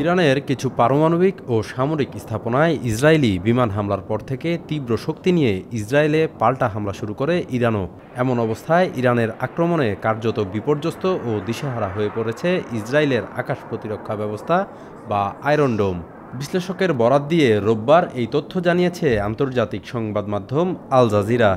ইরানের কিছু পারমাণবিক ও সামরিক স্থাপনায় ইসরায়েলি বিমান হামলার পর থেকে তীব্র শক্তি নিয়ে ইসরায়েলে পাল্টা হামলা শুরু করে ইরানও। এমন অবস্থায় ইরানের আক্রমণে কার্যত বিপর্যস্ত ও দিশেহারা হয়ে পড়েছে ইসরায়েলের আকাশ প্রতিরক্ষা ব্যবস্থা বা আয়রন ডোম। বিশ্লেষকের বরাত দিয়ে রোববার এই তথ্য জানিয়েছে আন্তর্জাতিক সংবাদ মাধ্যম আল জাজিরা।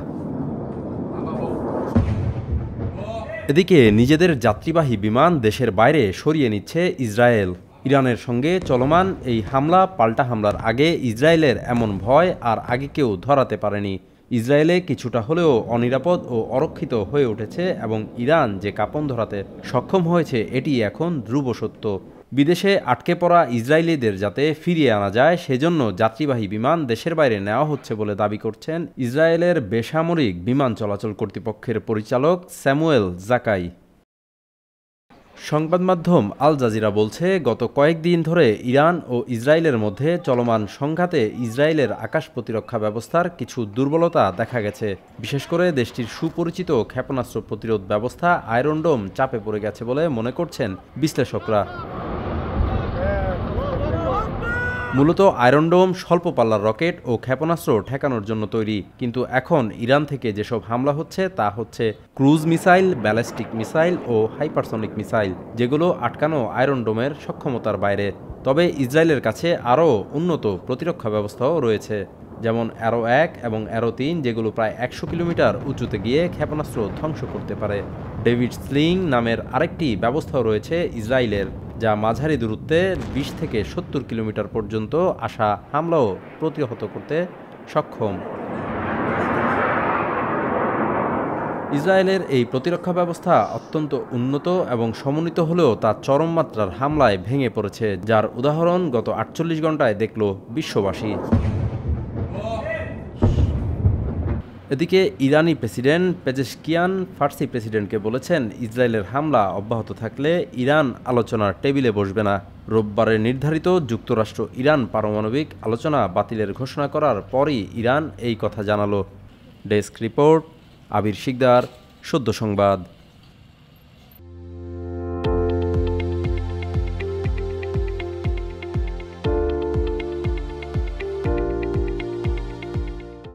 এদিকে নিজেদের যাত্রীবাহী বিমান দেশের বাইরে সরিয়ে নিচ্ছে ইসরায়েল। ইরানের সঙ্গে চলমান এই হামলা পাল্টা হামলার আগে ইসরায়েলের এমন ভয় আর আগে কেউ ধরাতে পারেনি। ইসরায়েলে কিছুটা হলেও অনিরাপদ ও অরক্ষিত হয়ে উঠেছে এবং ইরান যে কাঁপন ধরাতে সক্ষম হয়েছে এটি এখন ধ্রুব সত্য। বিদেশে আটকে পড়া ইসরায়েলিদের যাতে ফিরিয়ে আনা যায় সেজন্য যাত্রীবাহী বিমান দেশের বাইরে নেওয়া হচ্ছে বলে দাবি করছেন ইসরায়েলের বেসামরিক বিমান চলাচল কর্তৃপক্ষের পরিচালক স্যামুয়েল জাকাই। সংবাদ মাধ্যম আল জাজিরা বলছে, গত কয়েকদিন ধরে ইরান ও ইসরায়েলের মধ্যে চলমান সংঘাতে ইসরায়েলের আকাশ প্রতিরক্ষা ব্যবস্থার কিছু দুর্বলতা দেখা গেছে। বিশেষ করে দেশটির সুপরিচিত ক্ষেপণাস্ত্র প্রতিরোধ ব্যবস্থা আয়রন ডোম চাপে পড়ে গেছে বলে মনে করছেন বিশ্লেষকরা। মূলত আয়রন ডোম স্বল্প পাল্লার রকেট ও ক্ষেপণাস্ত্র ঠেকানোর জন্য তৈরি, কিন্তু এখন ইরান থেকে যেসব হামলা হচ্ছে তা হচ্ছে ক্রুজ মিসাইল, ব্যালিস্টিক মিসাইল ও হাইপারসনিক মিসাইল, যেগুলো আটকানো আয়রন ডোমের সক্ষমতার বাইরে। তবে ইসরায়েলের কাছে আরও উন্নত প্রতিরক্ষা ব্যবস্থাও রয়েছে, যেমন অ্যারো 1 এবং অ্যারো 3, যেগুলো প্রায় 100 কিলোমিটার উঁচুতে গিয়ে ক্ষেপণাস্ত্র ধ্বংস করতে পারে। ডেভিড স্লিং নামের আরেকটি ব্যবস্থাও রয়েছে ইসরায়েলের, যা মাঝারি দূরত্বে 20 থেকে 70 কিলোমিটার পর্যন্ত আসা হামলাও প্রতিহত করতে সক্ষম। ইসরায়েলের এই প্রতিরক্ষা ব্যবস্থা অত্যন্ত উন্নত এবং সমন্বিত হলেও তা চরম মাত্রার হামলায় ভেঙে পড়েছে, যার উদাহরণ গত 48 ঘন্টায় দেখল বিশ্ববাসী। এদিকে ইরানি প্রেসিডেন্ট পেজেশকিয়ান ফার্সি প্রেসিডেন্টকে বলেছেন, ইসরায়েলের হামলা অব্যাহত থাকলে ইরান আলোচনার টেবিলে বসবে না। রোববারে নির্ধারিত যুক্তরাষ্ট্র ইরান পারমাণবিক আলোচনা বাতিলের ঘোষণা করার পরই ইরান এই কথা জানালো। ডেস্ক রিপোর্ট, আবির শিকদার, সদ্য সংবাদ।